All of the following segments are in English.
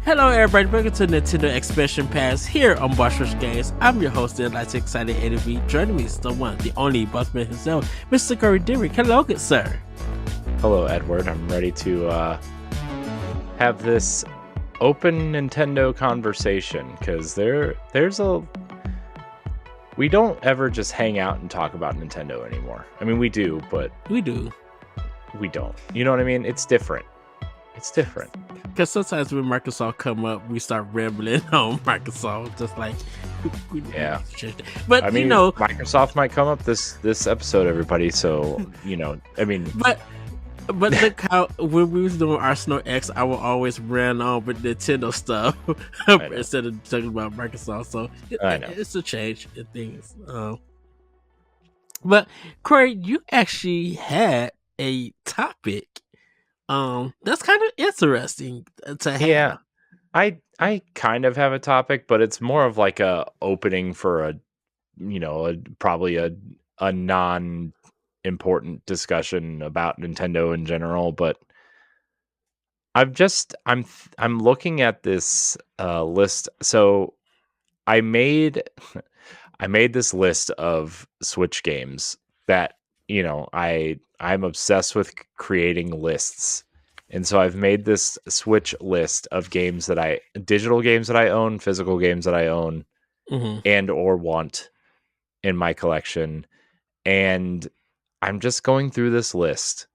Hello everybody, welcome to Nintendo Expansion Pass here on Bushrush Games. I'm your host, the Lights Excited ADV. Joining me is the one, the only Buckman himself, Mr. Corey Dirrig. Hello, good sir. Hello, Edward. I'm ready to have this open Nintendo conversation, because we don't ever just hang out and talk about Nintendo anymore. I mean, we do, but We do. we don't. You know what I mean? It's different. It's different. Because sometimes when Microsoft come up, we start rambling on Microsoft, just like, Yeah. But I mean, you know, Microsoft might come up this episode, everybody. So, I mean, but look how when we was doing Arsenal X, I would always ran on with Nintendo stuff instead of talking about Microsoft. So it's a change in things. But Corey, you actually had a topic. That's kind of interesting to have. Yeah, I kind of have a topic, but it's more of like a opening for probably a non-important discussion about Nintendo in general. But I'm looking at this list. So I made this list of Switch games that I'm obsessed with creating lists. And so I've made this Switch list of digital games that I own, physical games that I own, and or want in my collection. And I'm just going through this list,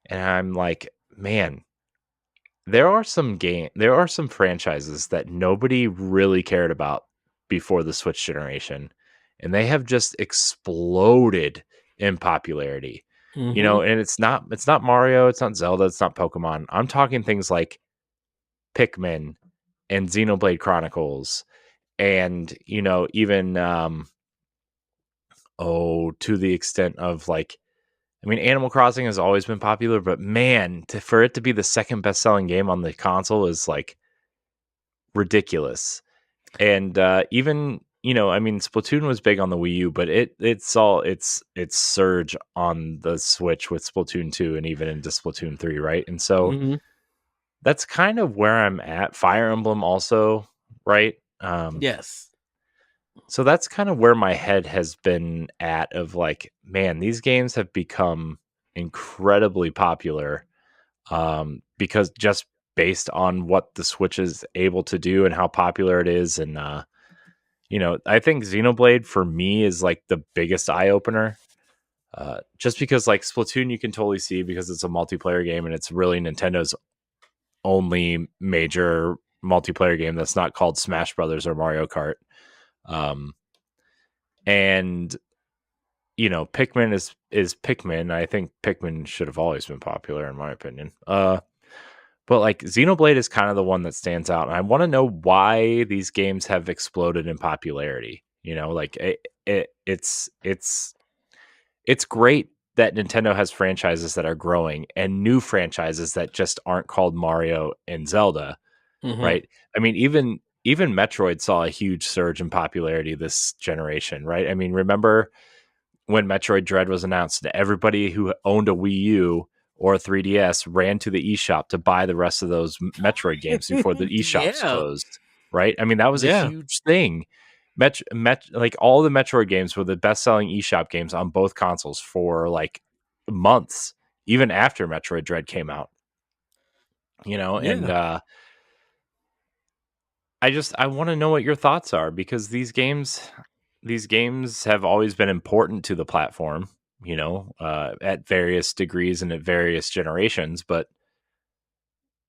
and I'm like, man, there are some franchises that nobody really cared about before the Switch generation, and they have just exploded in popularity. And it's not Mario, it's not Zelda, it's not Pokemon. I'm talking things like Pikmin and Xenoblade Chronicles, and even to the extent of Animal Crossing has always been popular, but man, for it to be the second best-selling game on the console is like ridiculous. And even Splatoon was big on the Wii U, but it saw its surge on the Switch with Splatoon 2 and even into Splatoon 3, right? And so that's kind of where I'm at. Fire Emblem also, right? Yes. So that's kind of where my head has been at, of like, man, these games have become incredibly popular because just based on what the Switch is able to do and how popular it is. And I think Xenoblade for me is like the biggest eye opener. Just because like Splatoon, you can totally see because it's a multiplayer game and it's really Nintendo's only major multiplayer game that's not called Smash Brothers or Mario Kart. And Pikmin is Pikmin. I think Pikmin should have always been popular in my opinion. But like Xenoblade is kind of the one that stands out. And I want to know why these games have exploded in popularity. It's great that Nintendo has franchises that are growing and new franchises that just aren't called Mario and Zelda, right? I mean, even Metroid saw a huge surge in popularity this generation, right? I mean, remember when Metroid Dread was announced, everybody who owned a Wii U or a 3DS ran to the eShop to buy the rest of those Metroid games before the eShops closed, right? I mean, that was a huge thing. Like all the Metroid games were the best-selling eShop games on both consoles for like months, even after Metroid Dread came out. And I want to know what your thoughts are, because these games have always been important to the platform, at various degrees and at various generations, but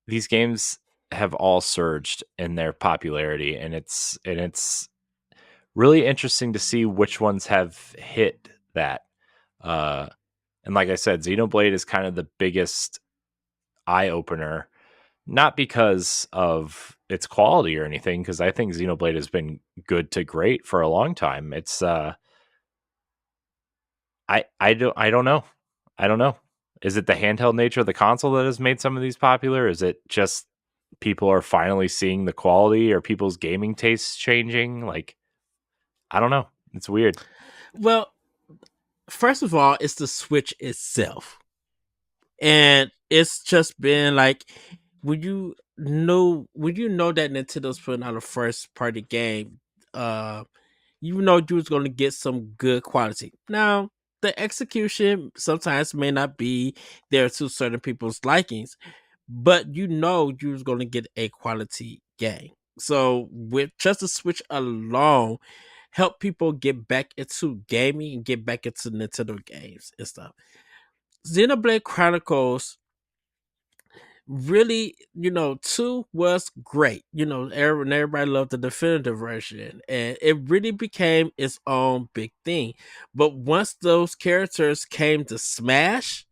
these games have all surged in their popularity, and it's really interesting to see which ones have hit that. And like I said, Xenoblade is kind of the biggest eye opener, not because of its quality or anything, because I think Xenoblade has been good to great for a long time. It's I don't know. Is it the handheld nature of the console that has made some of these popular? Is it just people are finally seeing the quality, or people's gaming tastes changing? Like, I don't know. It's weird. Well, first of all, it's the Switch itself. And it's just been like, when you you know that Nintendo's putting out a first party game, uh, you know you was gonna get some good quality. Now the execution sometimes may not be there to certain people's likings, but you know you was gonna get a quality game. So with just the Switch alone, help people get back into gaming and get back into Nintendo games and stuff. Xenoblade Chronicles really, 2 was great. Everybody loved the definitive version, and it really became its own big thing. But once those characters came to Smash,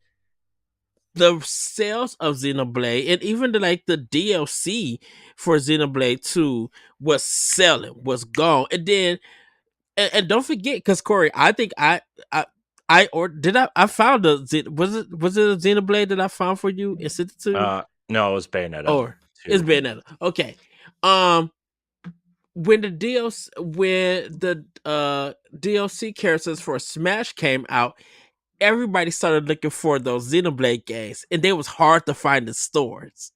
the sales of Xenoblade and even the DLC for Xenoblade 2 was selling, was gone. And then and don't forget, because Corey, I think or did I found was it a Xenoblade that I found for you and sent it to you? No, it was Bayonetta. Or it's Bayonetta. Okay. When the DLC characters for Smash came out, everybody started looking for those Xenoblade games, and they was hard to find in stores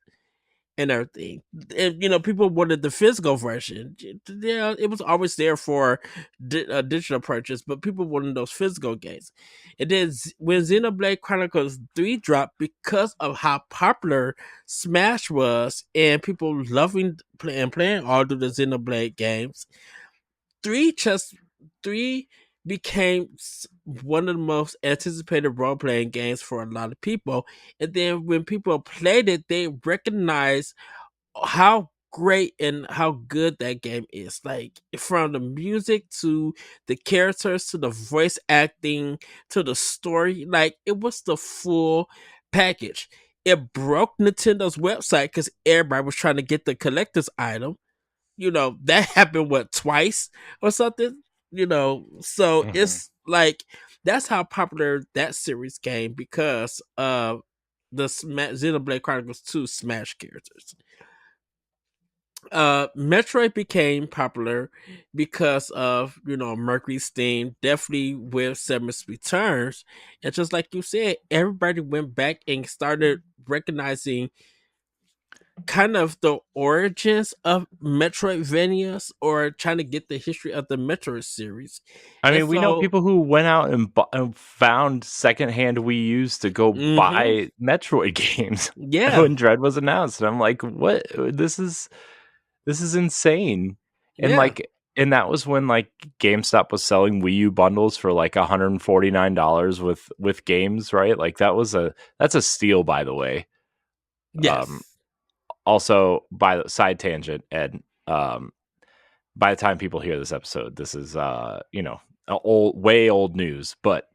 and everything. And, people wanted the physical version. Yeah, it was always there for digital purchase, but people wanted those physical games. And then when Xenoblade Chronicles 3 dropped, because of how popular Smash was and people loving playing all of the Xenoblade games, 3 became one of the most anticipated role playing games for a lot of people. And then when people played it, they recognized how great and how good that game is. Like, from the music to the characters to the voice acting to the story, like, it was the full package. It broke Nintendo's website because everybody was trying to get the collector's item. That happened twice or something. So it's like, that's how popular that series came, because of the Xenoblade Chronicles 2 Smash characters. Metroid became popular because of Mercury's theme, definitely with Samus Returns. And just like you said, everybody went back and started recognizing kind of the origins of Metroidvanias, or trying to get the history of the Metroid series. I And mean, we know so, people who went out and found secondhand Wii U's to go buy Metroid games yeah, when Dread was announced. And I'm like, what? This is insane. And yeah, and that was when GameStop was selling Wii U bundles for like $149 with games, right? Like that's a steal, by the way. yes, Also, by the side tangent, Ed, by the time people hear this episode, this is way old news, but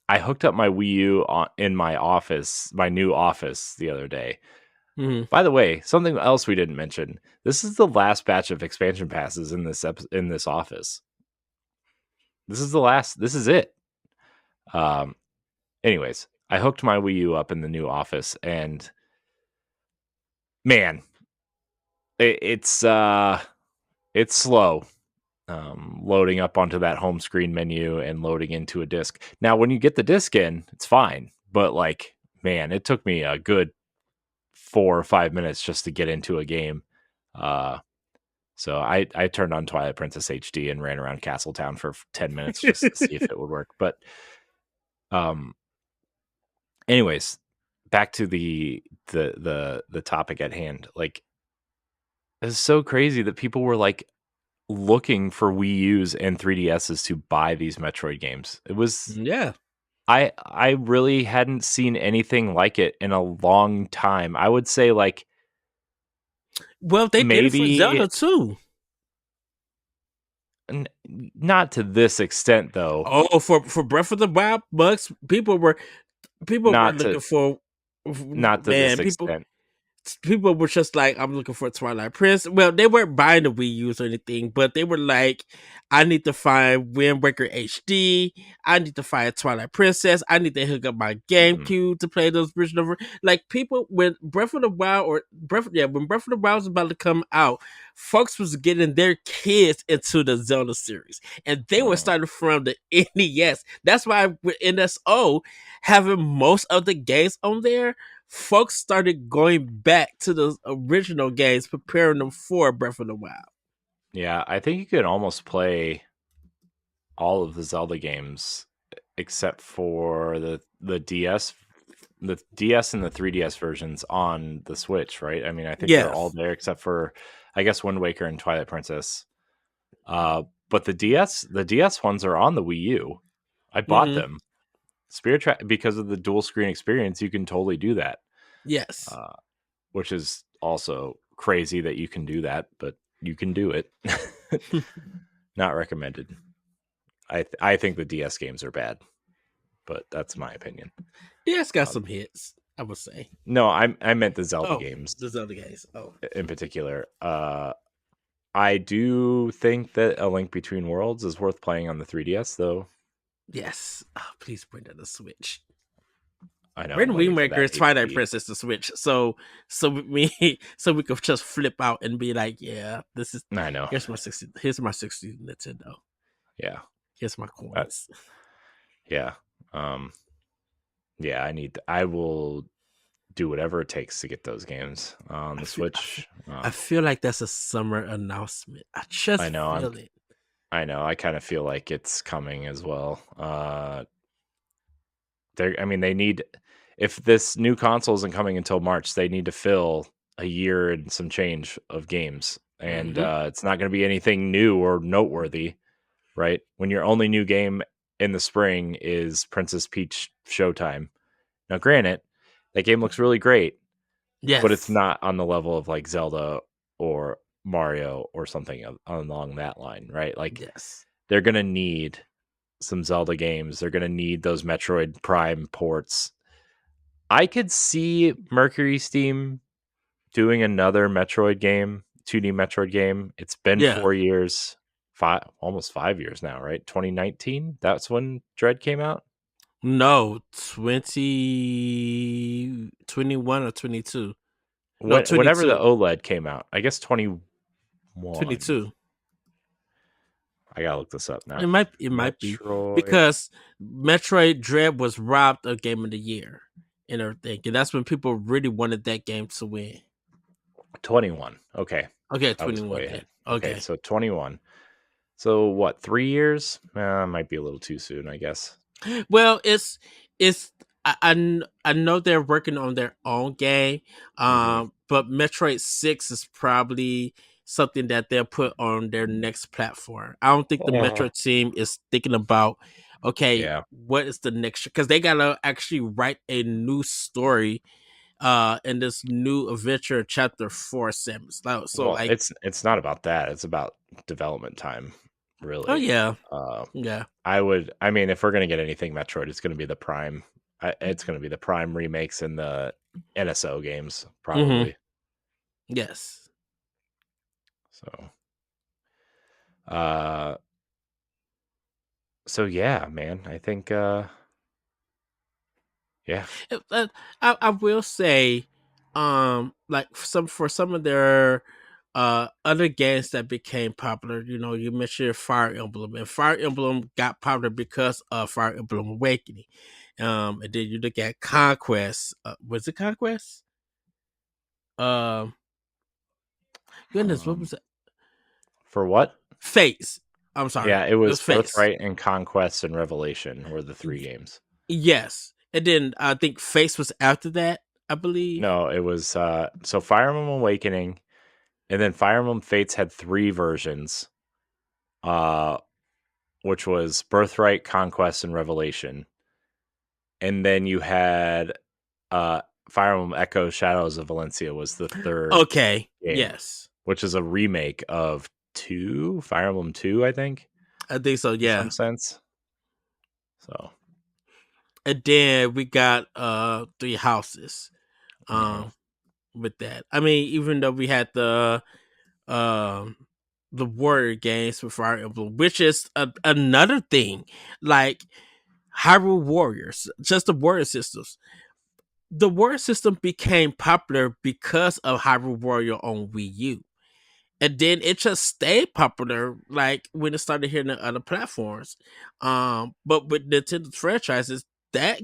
I hooked up my Wii U in my office, my new office, the other day. mm-hmm. By the way, something else we didn't mention: this is the last batch of expansion passes in this office. This is the last. This is it. Anyways, I hooked my Wii U up in the new office, and man, it's slow. Loading up onto that home screen menu and loading into a disc. Now, when you get the disc in, it's fine. But man, it took me a good 4 or 5 minutes just to get into a game. So I turned on Twilight Princess HD and ran around Castletown for 10 minutes just to see if it would work. But anyways, back to the topic at hand. Like, it's so crazy that people were looking for Wii U's and 3DS's to buy these Metroid games. It was, Yeah. I really hadn't seen anything like it in a long time. I would say Well, they did it for Zelda too. Not to this extent, though. Oh, for Breath of the Wild, Bugs, people were looking for. Not to this extent. People were just like, I'm looking for Twilight Prince. Well, they weren't buying the Wii U's or anything, but they were like, I need to find Wind Waker HD. I need to find Twilight Princess. I need to hook up my GameCube to play those original. Like, people, when Breath of the Wild when Breath of the Wild was about to come out, folks was getting their kids into the Zelda series, and they were starting from the NES. That's why with NSO having most of the games on there folks started going back to the original games, preparing them for Breath of the Wild. Yeah, I think you could almost play all of the Zelda games except for the DS and the 3DS versions on the Switch, right? I mean, I think they're all Yes. there except for, I guess, Wind Waker and Twilight Princess. But the DS ones are on the Wii U. I bought Mm-hmm. them. Spirit Track, because of the dual screen experience, you can totally do that. Yes. Uh, which is also crazy that you can do that, but you can do it. Not recommended. I think the DS games are bad, but that's my opinion. DS got Um, some hits, I would say. no, I meant the Zelda Oh, games the Zelda games. Oh, in particular. I do think that A Link Between Worlds is worth playing on the 3DS, though. yes. Oh, please bring that to Switch. I know I'm Bring waiting Wind for Waker that is Twilight HD. Princess to Switch, so we could just flip out and be like, yeah, this is I know. here's my 60 Nintendo. Yeah. Here's my Uh, coins. yeah. Um, yeah, I will do whatever it takes to get those games on I the feel, Switch. I feel like that's a summer announcement. I just I know. feel it. I know. I kind of feel like it's coming as well. I mean, they need, if this new console isn't coming until March, they need to fill a year and some change of games, and Hmm. it's not going to be anything new or noteworthy, right? When your only new game in the spring is Princess Peach Showtime. Now, granted, that game looks really great, but it's Yes. not on the level of like Zelda or Mario or something along that line, right? Like Yes. they're going to need some Zelda games. They're going to need those Metroid Prime ports. I could see Mercury Steam doing another Metroid game, 2D Metroid game. It's been Yeah. 4 years, almost 5 years now, right? 2019. That's when Dread came out. No, 2021 or 22. No, Whenever the 22. OLED came out, I guess 21. 22. I gotta look this up now. It might be Metroid because Metroid Dread was robbed of Game of the Year and everything, and that's when people really wanted that game to win. 21. Okay, Okay, I was 21 way then. ahead. Okay, Okay. so 21. So what? 3 years? Might be a little too soon, I guess. Well, it's I know they're working on their own game, Hmm. but Metroid 6 is probably something that they'll put on their next platform. I don't think the Metroid team is thinking about, okay, Yeah. what is the next, because they gotta actually write a new story in this new adventure chapter 4 series. So Well, like, it's not about that. It's about development time, oh really. yeah, Uh, yeah. I mean, if we're gonna get anything Metroid, it's gonna be the Prime. It's gonna be the Prime remakes and the NSO games, Mm-hmm. probably. Yes. So, uh, so yeah, man. I think, yeah. I will say, like for some of their other games that became popular, you mentioned Fire Emblem, and Fire Emblem got popular because of Fire Emblem Awakening. And then you look at Conquest. Was it Conquest? Um, goodness, what Um, was it? for what? Face. I'm sorry, Yeah, it it was was Face. Birthright and Conquest and Revelation were the three Y- games. Yes, and then I think Face was after that. I believe. No, it was so Fire Emblem Awakening, and then Fire Emblem Fates had three versions, uh, which was Birthright, Conquest, and Revelation. And then you had uh, Fire Emblem Echo Shadows of Valencia was the third Okay. game, Yes, which is a remake of two Fire Emblem 2, I think, I think so. in some Yeah. sense. So, And then we got Three Houses mhm. um with that. I mean, even though we had um the Warrior games with Fire Emblem, which is another thing, like Hyrule Warriors, just the Warrior systems. The Warrior system became popular because of Hyrule Warrior on Wii U. And then it just stayed popular, like when it started hitting the other platforms. But with Nintendo franchises, that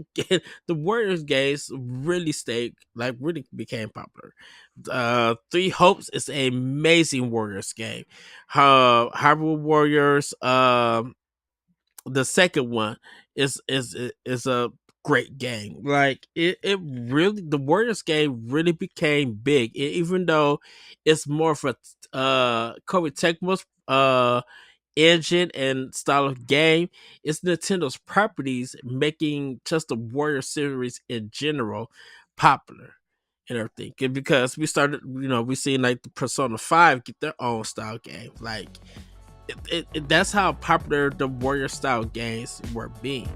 the Warriors games really stayed, like really became popular. Three Hopes is an amazing Warriors game. Hyrule Warriors, the second one is a great game. Like it really, the Warriors game really became big. Even though it's more of a Koei Tecmo's engine and style of game, it's Nintendo's properties making just the Warrior series in general popular and everything. And because we started, we seen like the Persona 5 get their own style game. Like that's how popular the Warrior style games were being.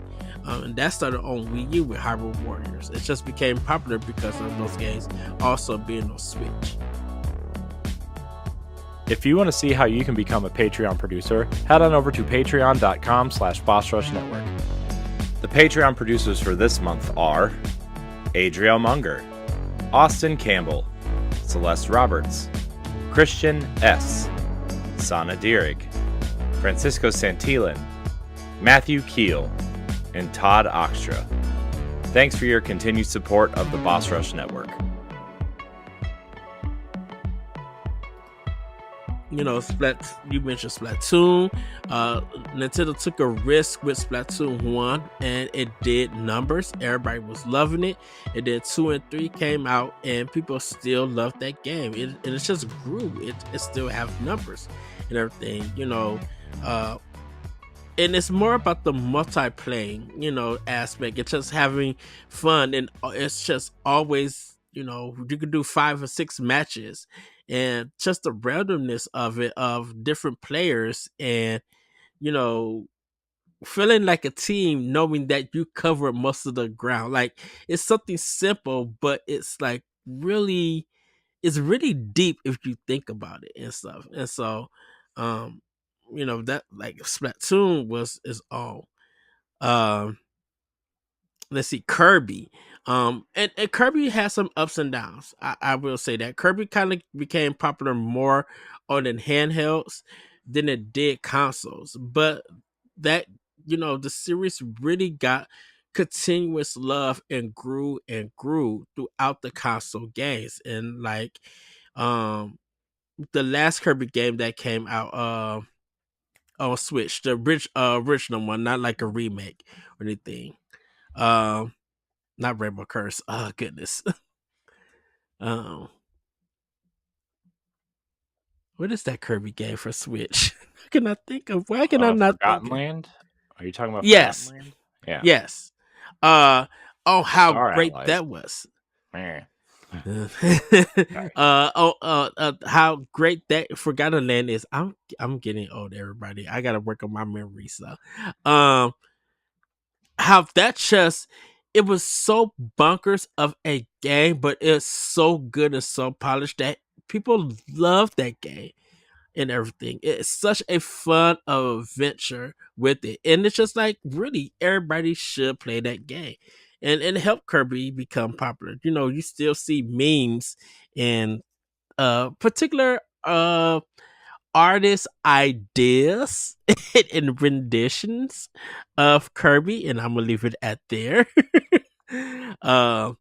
And that started on Wii U with Hyrule Warriors. It just became popular because of those games also being on Switch. If you want to see how you can become a Patreon producer, head on over to patreon.com/BossRushNetwork. The Patreon producers for this month are Adriel Munger, Austin Campbell, Celeste Roberts, Christian S., Sana Dirrig, Francisco Santillan, Matthew Keel, and Todd Oxtra. Thanks for your continued support of the Boss Rush Network. You mentioned Splatoon. Nintendo took a risk with Splatoon 1 and it did numbers. Everybody was loving it. And then 2 and 3 came out and people still loved that game. And it just grew. It still have numbers and everything, and it's more about the multiplaying, aspect. It's just having fun, and it's just always, you can do 5 or 6 matches, and just the randomness of it, of different players, and you know, feeling like a team, knowing that you cover most of the ground. Like it's something simple, but it's really deep if you think about it and stuff. And so, um, that like Splatoon is all. Um, let's see, Kirby. And Kirby has some ups and downs. I will say that Kirby kind of became popular more on the handhelds than it did consoles. But that the series really got continuous love and grew throughout the console games. And like the last Kirby game that came out on Switch, the original one, not like a remake or anything. Um Not Rainbow Curse. Oh goodness. um what is that Kirby game for Switch? I cannot think of, why can I not think Forgotten of? Land? Are you talking about Forgotten Yes. Land? Yeah. Yes. Oh, how Star great Allies. that was. Meh. How great that Forgotten Land is. I'm getting old, everybody. I gotta work on my memory. So how that just, it was so bunkers of a game, but it's so good and so polished that people love that game and everything. It's such a fun adventure with it. And it's just like really everybody should play that game. And help Kirby become popular. You still see memes and particular artist ideas and renditions of Kirby, and I'm gonna leave it at there. uh,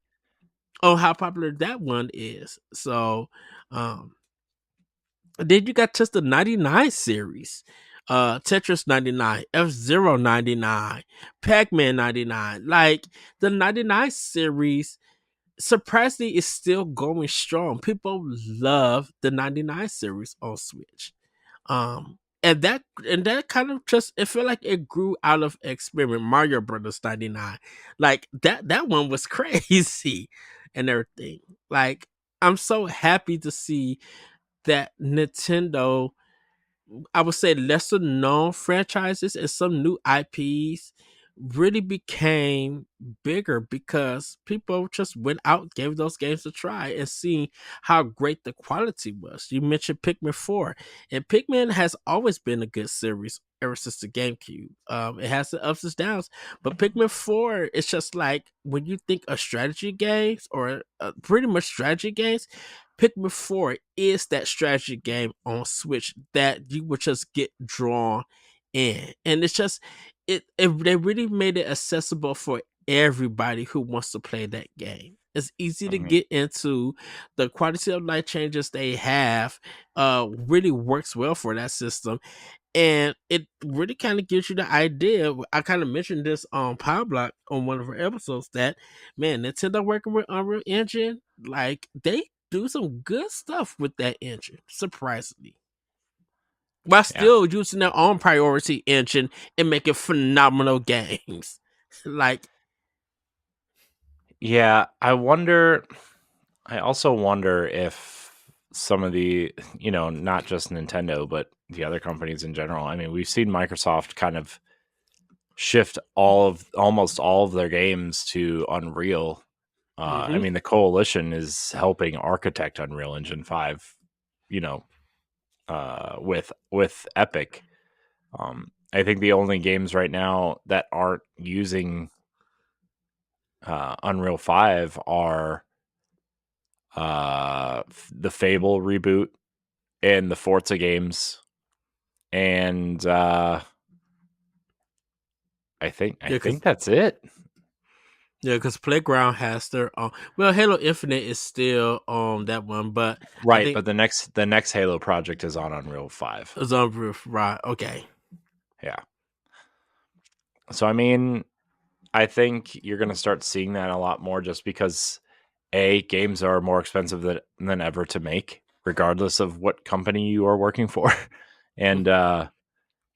on how popular that one is. So, um, then you got just the 99 series. Tetris 99, F-Zero 99, Pac-Man 99. Like the 99 series surprisingly is still going strong. People love the 99 series on Switch. And that kind of just, it felt like it grew out of experiment. Mario Brothers 99. Like that one was crazy and everything. Like I'm so happy to see that Nintendo, I would say lesser known franchises and some new IPs really became bigger because people just went out, gave those games a try, and seeing how great the quality was. You mentioned Pikmin 4, and Pikmin has always been a good series ever since the GameCube. It has the ups and downs, but Pikmin 4, it's just like when you think of strategy games or pretty much strategy games, Pikmin 4 is that strategy game on Switch that you would just get drawn in. And it's just they really made it accessible for everybody who wants to play that game. It's easy to Mhm. get into. The quality of life changes they have really works well for that system, and it really kind of gives you the idea. I kind of mentioned this on Power Block on one of our episodes that, man, Nintendo working with Unreal Engine, like they do some good stuff with that engine, surprisingly, while Yeah. still using their own priority engine and making phenomenal games. Like, Yeah, I also wonder if some of the, not just Nintendo, but the other companies in general. I mean, we've seen Microsoft kind of shift almost all of their games to Unreal. I hmm mean, the Coalition is helping architect Unreal Engine 5, you know, with Epic. I think the only games right now that aren't using Unreal 5 are the Fable reboot and the Forza games, and I yeah, think that's it. because Playground has their well, Halo Infinite is still on that one, but I Right, think but the next Halo project is on Unreal 5. it's on Roof. Right? Okay. Yeah. So I mean, I think you're going to start seeing that a lot more just because games are more expensive than ever to make, regardless of what company you are working for. And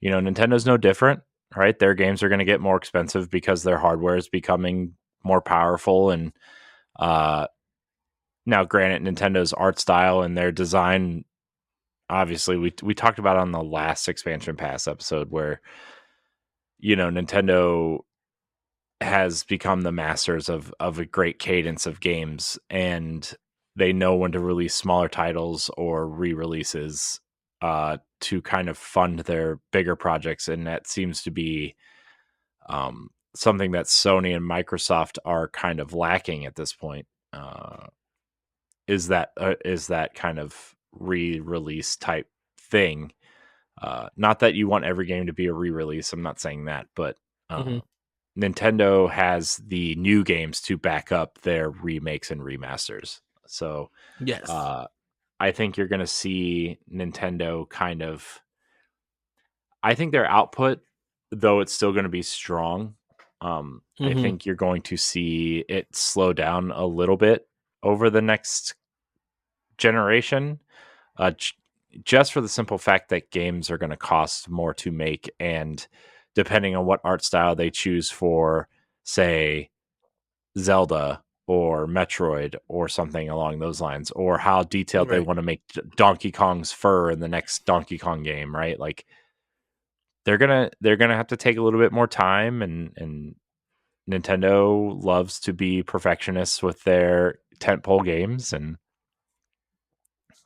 Nintendo's no different, right? Their games are going to get more expensive because their hardware is becoming more powerful. And uh, now, granted, Nintendo's art style and their design, obviously, we talked about on the last expansion pass episode where Nintendo has become the masters of a great cadence of games, and they know when to release smaller titles or re-releases to kind of fund their bigger projects, and that seems to be something that Sony and Microsoft are kind of lacking at this point. Is that kind of re-release type thing? Not that you want every game to be a re-release. I'm not saying that, but hmm uh, Nintendo has the new games to back up their remakes and remasters. So Yes. uh, I think you're going to see Nintendo kind of. I think their output, though it's still going to be strong, I hmm think you're going to see it slow down a little bit over the next generation, uh, j- just for the simple fact that games are going to cost more to make, and depending on what art style they choose for, say, Zelda or Metroid or something along those lines, or how detailed they Right. want to make Donkey Kong's fur in the next Donkey Kong game, right? Like they're gonna have to take a little bit more time, and Nintendo loves to be perfectionists with their tentpole games, and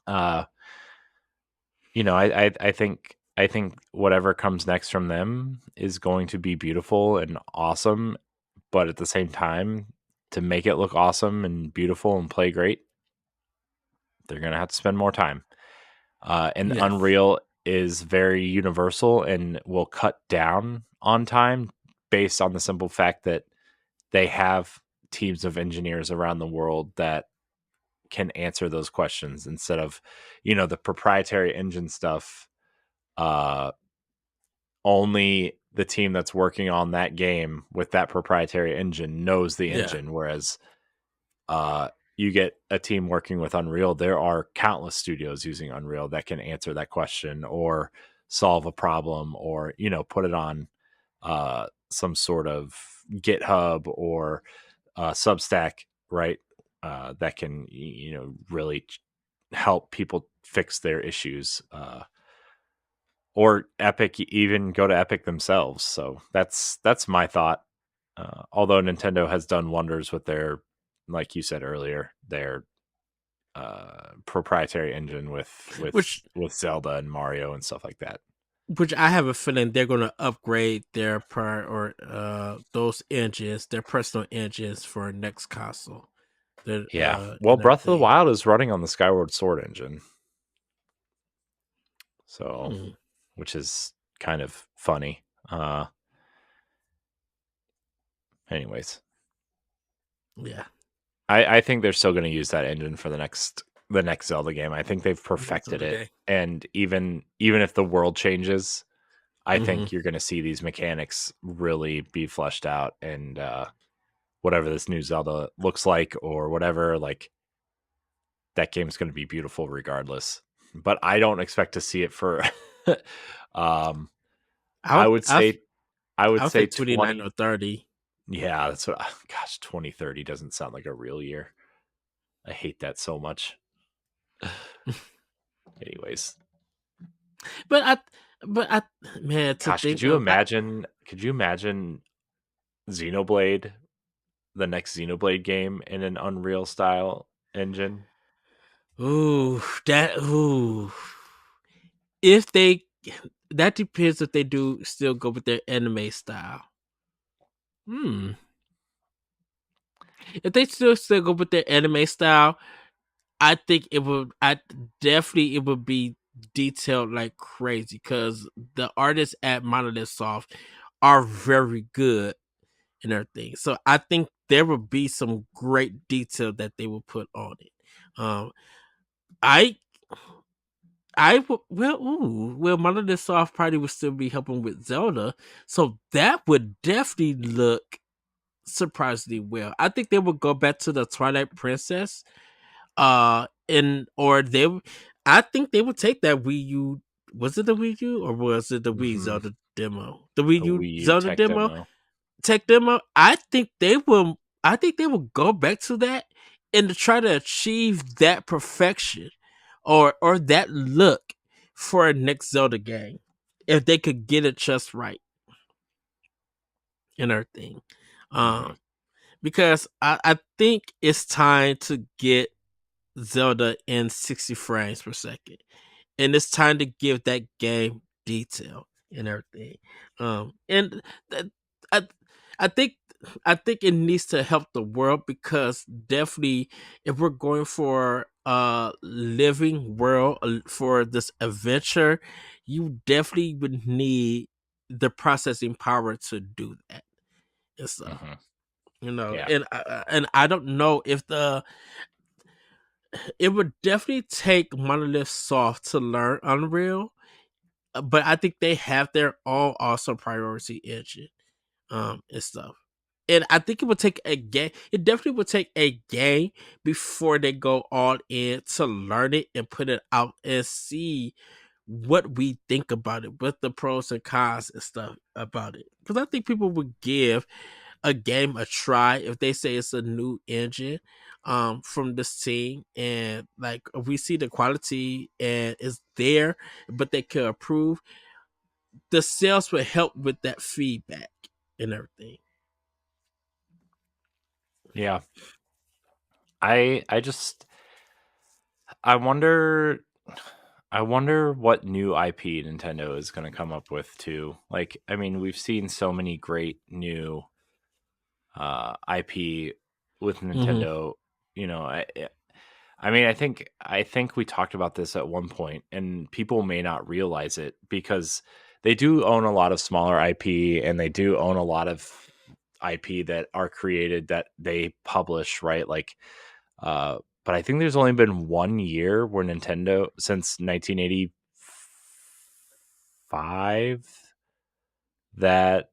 uh, I think whatever comes next from them is going to be beautiful and awesome, but at the same time, to make it look awesome and beautiful and play great, they're gonna have to spend more time. And Yes. Unreal is very universal and will cut down on time based on the simple fact that they have teams of engineers around the world that can answer those questions instead of, the proprietary engine stuff. Uh, Only the team that's working on that game with that proprietary engine knows the Yeah. engine, whereas uh, you get a team working with Unreal, there are countless studios using Unreal that can answer that question or solve a problem or put it on some sort of GitHub or Substack, right? That can really help people fix their issues. Or Epic, even go to Epic themselves. So that's my thought. Although Nintendo has done wonders with their, like you said earlier, their proprietary engine with Which Zelda and Mario and stuff like that. which I have a feeling they're gonna upgrade their prior or those engines, their personal engines for next console. That Yeah. Well, and Breath of the everything. Wild is running on the Skyward Sword engine, so Hmm. which is kind of funny. Anyways, Yeah, I think they're still going to use that engine for the next Zelda game. I think they've next perfected other it, game. and even if the world changes, I Hmm. think you're going to see these mechanics really be fleshed out, and whatever this new Zelda looks like or whatever, like that game's going to be beautiful regardless. But I don't expect to see it for. um, I I would, would say I would I would say say 29 20. or 30. Yeah, that's what. Gosh, 2030 doesn't sound like a real year. I hate that so much. Anyways, But I, man, to gosh, think of, Could you imagine Xenoblade, the next Xenoblade game in an Unreal style engine? ooh, if they, that depends if they do still go with their anime style. Hmm. If they still go with their anime style, I think it would. I definitely it would be detailed like crazy because the artists at Monolith Soft are very good and everything. So I think there will be some great detail that they will put on it. Um, I well, Monolith Soft probably would still be helping with Zelda, so that would definitely look surprisingly well. I think they would go back to the Twilight Princess, and or they, I think they would take that Wii U. Was it the Wii U or was it the Wii Hmm. Zelda demo? The Wii A U Wii U Zelda tech demo, demo. tech demo. I think they will. I think they will go back to that and to try to achieve that perfection, or that look for a next Zelda game, if they could get it just right and everything. Hmm. Um, because I think it's time to get Zelda in 60 frames per second, and it's time to give that game detail and everything. And that, I, I think I think it needs to help the world because definitely, if we're going for a living world for this adventure, you definitely would need the processing power to do that and stuff. Hmm. You know, Yeah. and I don't know if the it would definitely take Monolith Soft to learn Unreal, but I think they have their own also priority engine, and stuff. And I think it would take a game. It definitely would take a game before they go all in to learn it and put it out and see what we think about it, what the pros and cons and stuff about it. Because I think people would give a game a try if they say it's a new engine from this team, and like if we see the quality and it's there but they could approve, the sales will help with that feedback and everything. Yeah. I just I wonder I wonder what new IP Nintendo is going to come up with too. Like, I mean, we've seen so many great new IP with Mm-hmm. Nintendo. You know, I mean, I think we talked about this at one point, and people may not realize it because they do own a lot of smaller IP, and they do own a lot of IP that are created that they publish, right? Like, uh, but I think there's only been 1 year where Nintendo since 1985 that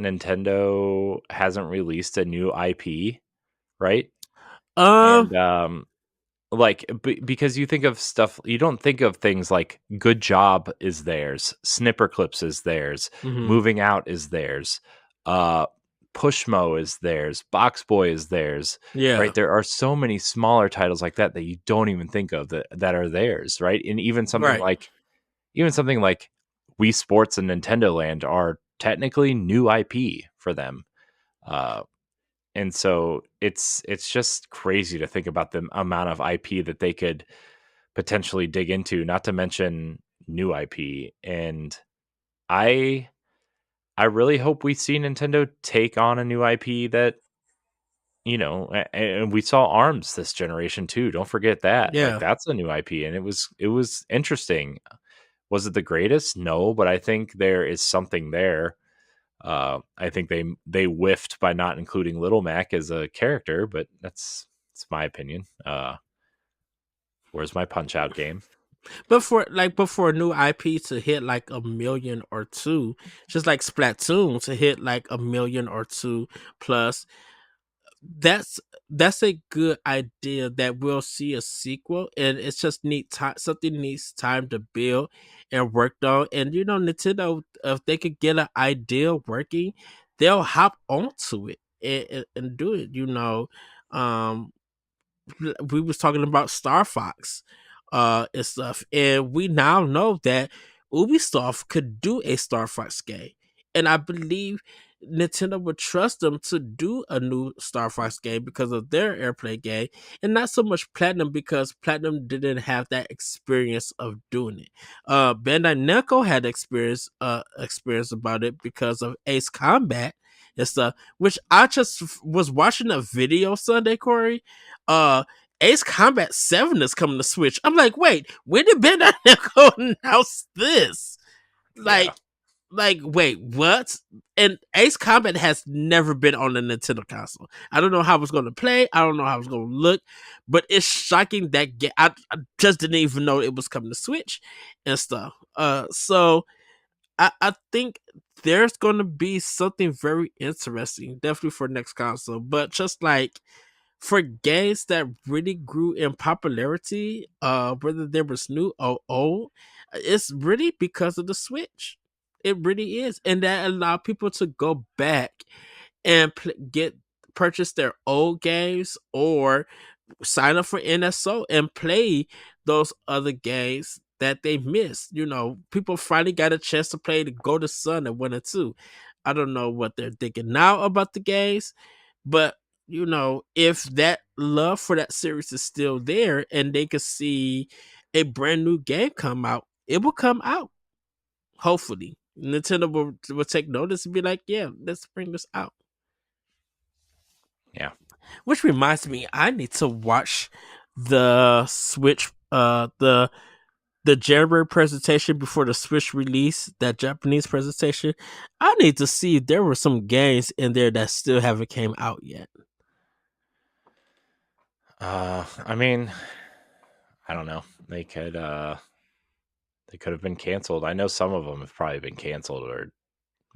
Nintendo hasn't released a new IP, right? um And like because you think of stuff, you don't think of things like Good Job is theirs, Snipper Clips is theirs, mm-hmm. Moving Out is theirs, uh Pushmo is theirs, Box Boy is theirs, Yeah, right? There are so many smaller titles like that that you don't even think of that are theirs, right? And right. even something like Wii Sports and Nintendo Land are technically new IP for them. Uh and so it's just crazy to think about the amount of IP that they could potentially dig into, not to mention new IP. And I I really hope we see Nintendo take on a new IP that, and we saw Arms this generation too. Don't forget that. Like, Yeah, that's a new IP, and it was interesting. Was it the greatest? No, but I think there is something there. I think they whiffed by not including Little Mac as a character, but that's my opinion. Where's my Punch Out game? But for a new IP to hit like a million or two, just like Splatoon to hit like a million or two plus, that's that's a good idea that we'll see a sequel, and it's just need time. Something needs time to build and worked on. And Nintendo, if they could get an idea working, they'll hop onto it and do it. Um, we was talking about Star Fox and stuff, and we now know that Ubisoft could do a Star Fox game, and I believe Nintendo would trust them to do a new Star Fox game because of their airplay game, and not so much Platinum because Platinum didn't have that experience of doing it. Bandai Namco had experience about it because of Ace Combat and stuff, which I just was watching a video Sunday, Corey. Uh, Ace Combat 7 is coming to Switch. I'm like, wait, when did Bandai Namco announce this? Yeah, Like, wait, what? And Ace Combat has never been on the Nintendo console. I don't know how it's going to play. I don't know how it's going to look, but it's shocking that I just didn't even know it was coming to Switch and stuff. So I think there's going to be something very interesting, definitely for next console. But just like for games that really grew in popularity, whether there was new or old, it's really because of the Switch. It really is, and that allowed people to go back and get purchase their old games or sign up for NSO and play those other games that they missed. People finally got a chance to play the Golden Sun and 1 and 2. I don't know what they're thinking now about the games, but if that love for that series is still there and they could see a brand new game come out, it will come out. Hopefully, Nintendo will take notice and be like, "Yeah, let's bring this out." yeah. Which reminds me, I need to watch the Switch, the January presentation before the Switch release, that Japanese presentation. I need to see if there were some games in there that still haven't came out yet. I mean, I don't know. They could have been canceled. I know some of them have probably been canceled or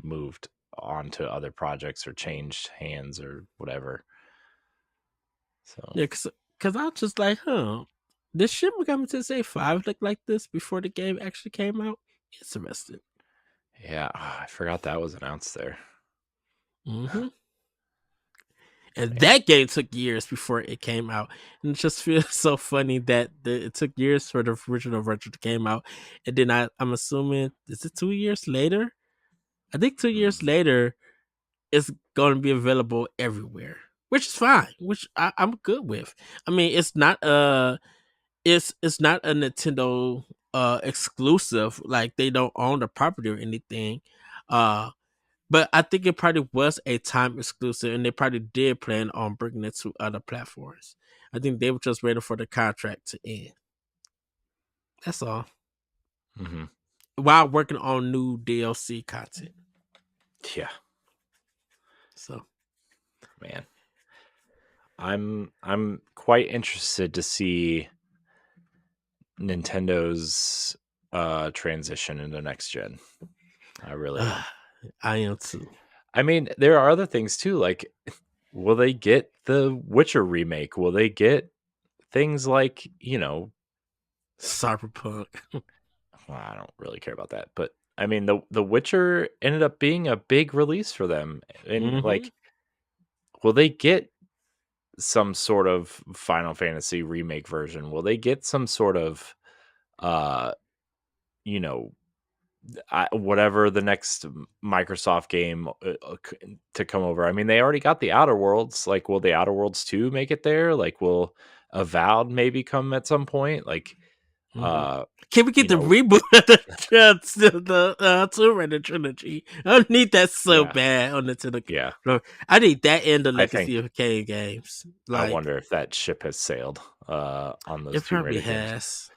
moved on to other projects or changed hands or whatever. So Yeah, cause I was just like, did Shin Megami Tensei 5 look like this before the game actually came out? Interesting. yeah, I forgot that was announced there. Mm-hmm. And Man, that game took years before it came out, and it just feels so funny that it took years for the original version to came out, and then I'm assuming is it 2 years later? I think 2 years mm, later it's going to be available everywhere, which is fine, which I'm good with. I mean, it's not a Nintendo exclusive, like they don't own the property or anything. Uh but I think it probably was a time exclusive and they probably did plan on bringing it to other platforms. I think they were just waiting for the contract to end. That's all. mm-hmm. While working on new DLC content. Yeah, So man. I'm quite interested to see Nintendo's transition into next gen. I really am. I am too. I mean, there are other things too. Like, will they get the Witcher remake? Will they get things like, Cyberpunk. well, I don't really care about that, but I mean, the Witcher ended up being a big release for them, and Mm-hmm. like, will they get some sort of Final Fantasy remake version? Will they get some sort of, uh, you know, whatever the next Microsoft game to come over? I mean, they already got the Outer Worlds. Like, will the Outer Worlds 2 make it there? Like, will Avowed maybe come at some point? Like, Mm-hmm. uh, Can we get you the know, reboot of the Tomb Raider trilogy? I need that so yeah, bad on Nintendo. yeah. I need that and the I think Legacy of Kain games. I Like wonder if that ship has sailed on those it Tomb probably Raider games. has.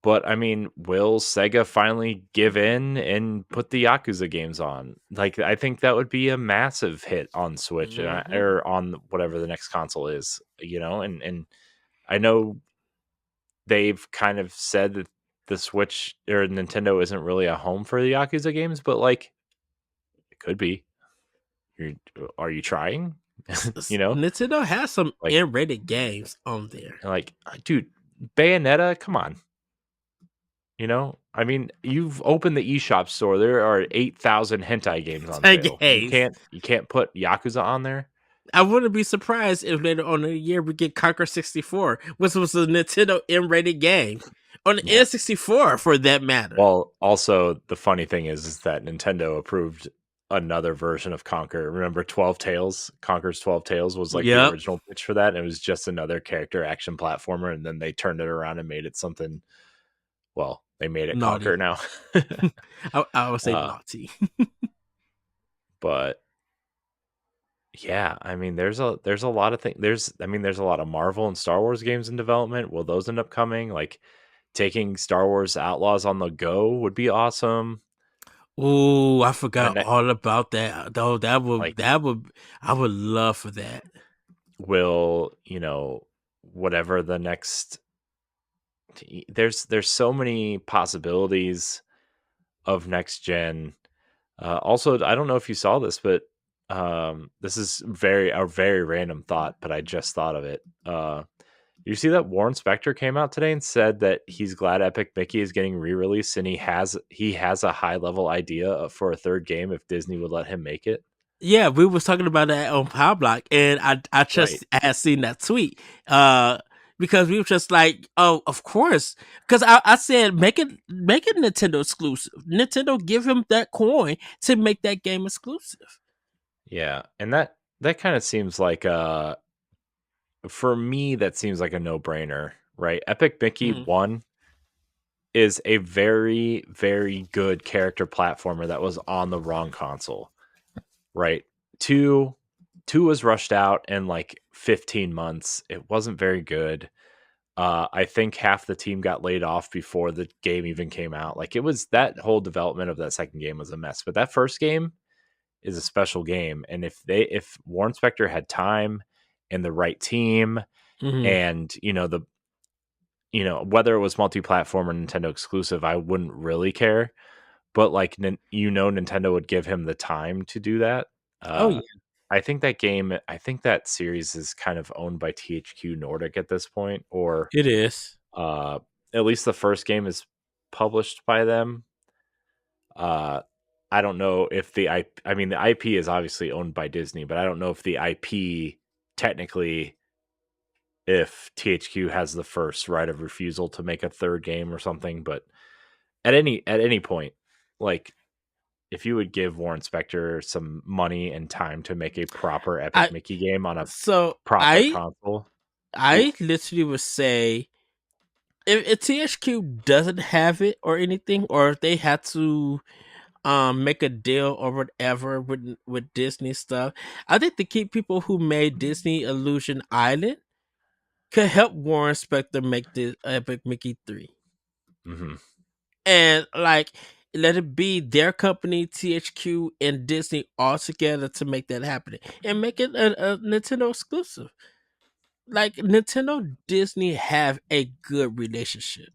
But I mean, will Sega finally give in and put the Yakuza games on? Like, I think that would be a massive hit on Switch Hmm. or on whatever the next console is, and I know they've kind of said that the Switch or Nintendo isn't really a home for the Yakuza games, but like it could be. You're, are you trying? you know, Nintendo has some like M-rated games on there. dude, Bayonetta, come on. I mean, you've opened the eShop store. There are 8,000 hentai games on sale. You Games. can't put Yakuza on there. I wouldn't be surprised if later on in the year we get Conquer 64, which was a Nintendo M-rated game. On the Yeah. N64, for that matter. Well, also the funny thing is that Nintendo approved another version of Conquer. Remember 12 Tales? Conquer's 12 Tales was like the Yep. original pitch for that, and it was just another character action platformer, and then they turned it around and made it something. Well, they made it Conquer Naughty. now. I would say uh, naughty. but yeah, I mean, there's a lot of things. There's a lot of Marvel and Star Wars games in development. Will those end up coming? Like taking Star Wars Outlaws on the go would be awesome. Oh, I forgot And all about that. Though like, I would love for that. will whatever the next. There's so many possibilities of next gen. Also, I don't know if you saw this, but this is a very random thought, but I just thought of it. You see that Warren Spector came out today and said that he's glad Epic Mickey is getting re-released, and he has a high level idea for a third game if Disney would let him make it. Yeah, we was talking about that on Power Block, and I Right. just had seen that tweet. Because we were just like, oh, of course. Because I said make it Nintendo exclusive. Nintendo give him that coin to make that game exclusive. Yeah, and that kind of seems like for me that seems like a no-brainer, right? Epic Mickey Mhm. 1 is a very very good character platformer that was on the wrong console, right? 2 2 was rushed out in like 15 months. It wasn't very good. I think half the team got laid off before the game even came out. Like, it was that whole development of that second game was a mess. But that first game is a special game, and if Warren Spector had time and the right team, Mhm. and whether it was multi-platform or Nintendo exclusive, I wouldn't really care. But like, Nintendo would give him the time to do that. Oh Uh, yeah, I think that series is kind of owned by THQ Nordic at this point, or it is. uh, at least the first game is published by them. Uh, I don't know if I mean, the IP is obviously owned by Disney, but I don't know if the IP technically, if THQ has the first right of refusal to make a third game or something. But at any point, like, if you would give Warren Spector some money and time to make a proper Epic I Mickey game on a so proper console, I oof, literally would say if THQ doesn't have it or anything, or if they had to make a deal or whatever with Disney stuff, I think the key people who made Disney Illusion Island could help Warren Spector make the Epic Mickey 3. mhm, And like let it be their company, THQ and Disney all together to make that happen and make it a Nintendo exclusive. Like Nintendo Disney have a good relationship.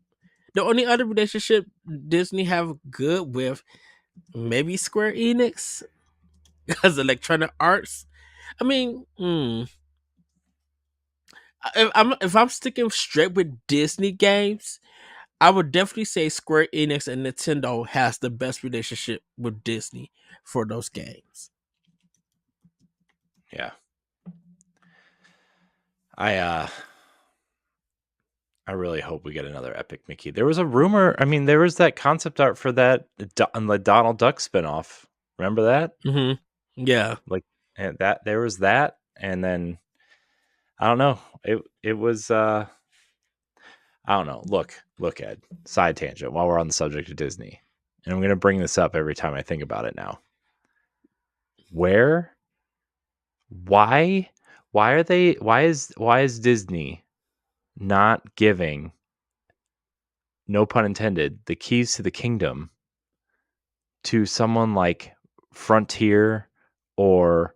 The only other relationship Disney have good with maybe Square Enix because Electronic Arts. I mean, if I'm sticking straight with Disney games, I would definitely say Square Enix and Nintendo has the best relationship with Disney for those games. yeah. I I really hope we get another Epic Mickey. There was a rumor. I mean, there was that concept art for that on the Donald Duck spinoff. Remember that? Hmm. Yeah, Like, and that there was that, and then I don't know. It was I don't know. Look, Ed. Side tangent. While we're on the subject of Disney, and I'm going to bring this up every time I think about it now. Where? Why? Why are they? Why is Disney not giving no pun intended, the keys to the kingdom to someone like Frontier or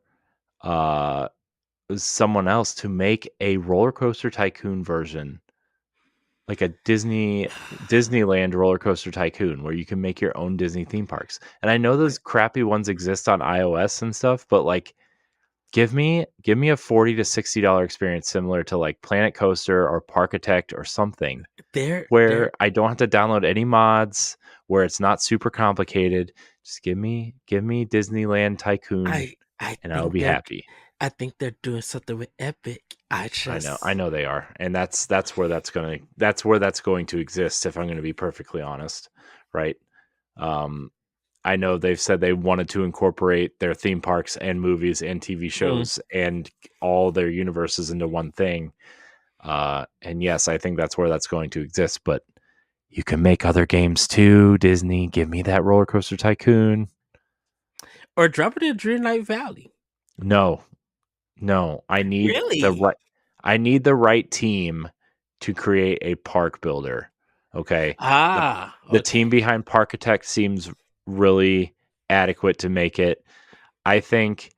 someone else to make a Roller Coaster Tycoon version, like a Disneyland Roller Coaster Tycoon, where you can make your own Disney theme parks. And I know those crappy ones exist on iOS and stuff, but like, give me a $40 to $60 experience similar to like Planet Coaster or Parkitect or something, where I don't have to download any mods, where it's not super complicated. Just give me Disneyland Tycoon, and I'll be happy. I think they're doing something with Epic. I know they are, and that's where that's going to exist. If I'm going to be perfectly honest, right? I know they've said they wanted to incorporate their theme parks and movies and TV shows and all their universes into one thing. And yes, I think that's where that's going to exist. But you can make other games too, Disney. Give me that Roller Coaster Tycoon, or drop it in Dreamlight Valley. No, I need the right team to create a park builder. Okay. The team behind Parkitect seems really adequate to make it. I think.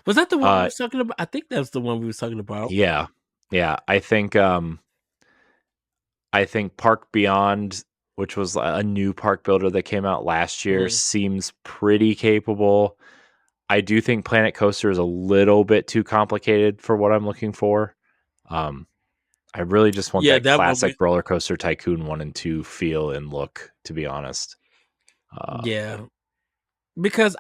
Was that the one we were talking about? I think that was the one we were talking about. Yeah. I think Park Beyond, which was a new park builder that came out last year, seems pretty capable. I do think Planet Coaster is a little bit too complicated for what I'm looking for. I really just want that classic Roller Coaster Tycoon 1 and 2 feel and look, to be honest. Because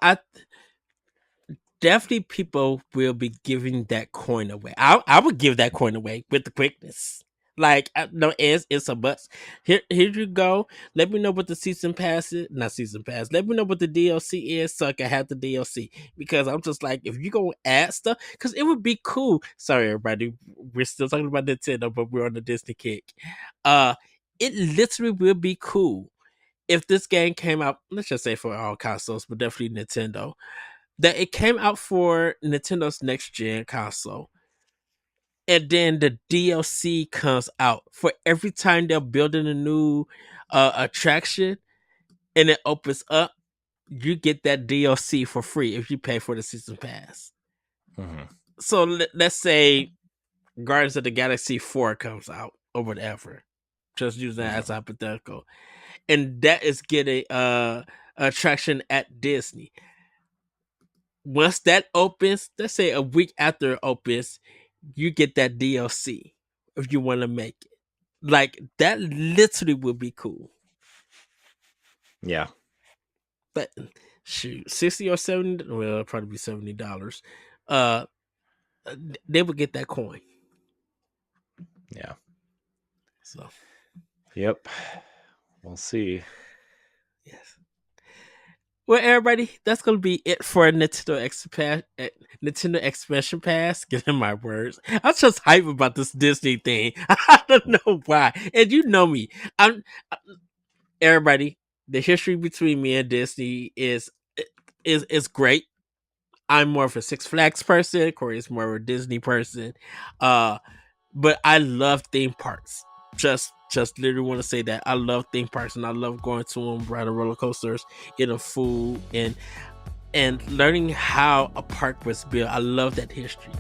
definitely people will be giving that coin away. I would give that coin away with the quickness. Like, no, it's a must. Here you go. Let me know what the season pass is. Not season pass. Let me know what the DLC is so I can have the DLC. Because I'm just like, if you go add stuff, because it would be cool. Sorry, everybody. We're still talking about Nintendo, but we're on the Disney kick. It literally will be cool if this game came out, let's just say for all consoles, but definitely Nintendo, that it came out for Nintendo's next gen console. And then the DLC comes out for every time they're building a new attraction and it opens up, you get that DLC for free if you pay for the season pass. So let's say Guardians of the Galaxy 4 comes out or whatever. Just use that as hypothetical. And that is getting attraction at Disney. Once that opens, let's say a week after it opens, you get that DLC if you want to make it. Like, that literally would be cool. Yeah. But shoot, 60 or 70, well, it'll probably be $70. They would get that coin. Yeah. So. Yep. We'll see. Yes. Well, everybody, that's going to be it for Nintendo Expansion Pass. Get in my words. I'm just hype about this Disney thing. I don't know why. And you know me. Everybody, the history between me and Disney is great. I'm more of a Six Flags person. Corey is more of a Disney person. But I love theme parks. Just literally want to say that I love theme parks and I love going to them, riding roller coasters, eating food, and learning how a park was built. I love that history.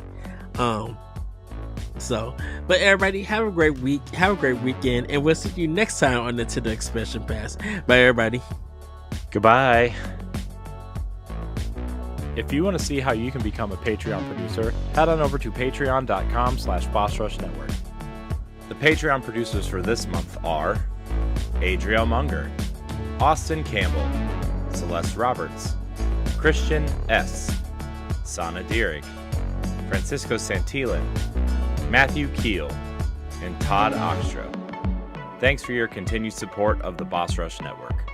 But everybody, have a great week, have a great weekend, and we'll see you next time on Nintendo Expansion Pass. Bye, everybody. Goodbye. If you want to see how you can become a Patreon producer, head on over to patreon.com/BossRushNetwork. The Patreon producers for this month are Adriel Munger, Austin Campbell, Celeste Roberts, Christian S., Sana Dirrig, Francisco Santillan, Matthew Keel, and Todd Oxtrow. Thanks for your continued support of the Boss Rush Network.